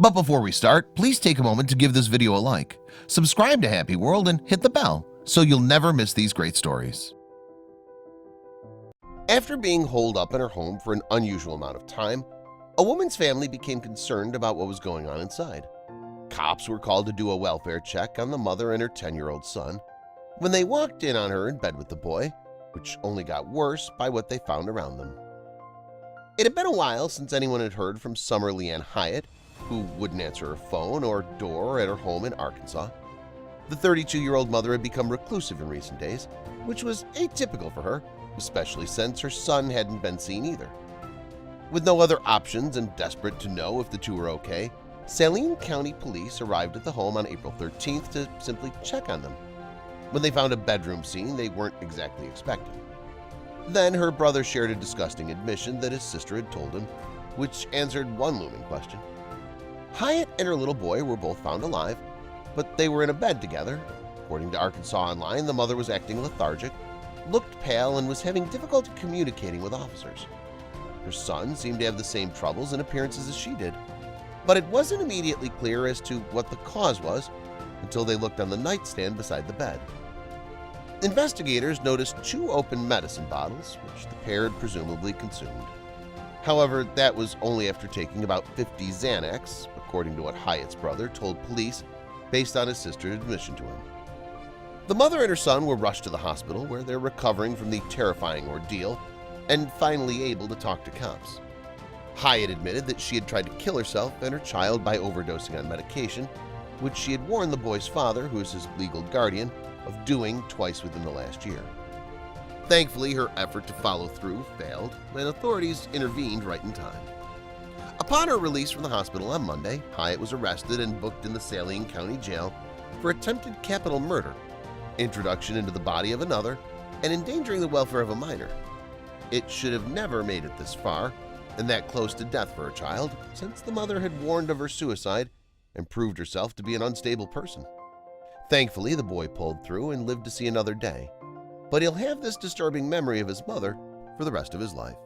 But before we start, please take a moment to give this video a like, subscribe to Happy World, and hit the bell so you'll never miss these great stories. After being holed up in her home for an unusual amount of time, a woman's family became concerned about what was going on inside. Cops were called to do a welfare check on the mother and her 10-year-old son. When they walked in on her in bed with the boy, which only got worse by what they found around them. It had been a while since anyone had heard from Summer Leanne Hyatt, who wouldn't answer her phone or door at her home in Arkansas. The 32-year-old mother had become reclusive in recent days, which was atypical for her, especially since her son hadn't been seen either. With no other options and desperate to know if the two were okay, Saline County Police arrived at the home on April 13th to simply check on them. When they found a bedroom scene they weren't exactly expecting. Then her brother shared a disgusting admission that his sister had told him, which answered one looming question. Hyatt and her little boy were both found alive, but they were in a bed together. According to Arkansas Online, the mother was acting lethargic, looked pale, and was having difficulty communicating with officers. Her son seemed to have the same troubles and appearances as she did, but it wasn't immediately clear as to what the cause was until they looked on the nightstand beside the bed. Investigators noticed 2 open medicine bottles, which the pair had presumably consumed. However, that was only after taking about 50 Xanax, according to what Hyatt's brother told police based on his sister's admission to him. The mother and her son were rushed to the hospital where they're recovering from the terrifying ordeal and finally able to talk to cops. Hyatt admitted that she had tried to kill herself and her child by overdosing on medication, which she had warned the boy's father, who is his legal guardian, of doing twice within the last year. Thankfully, her effort to follow through failed, and authorities intervened right in time. Upon her release from the hospital on Monday, Hyatt was arrested and booked in the Saline County Jail for attempted capital murder, introduction into the body of another, and endangering the welfare of a minor. It should have never made it this far, and that close to death for her child, since the mother had warned of her suicide and proved herself to be an unstable person. Thankfully, the boy pulled through and lived to see another day, but he'll have this disturbing memory of his mother for the rest of his life.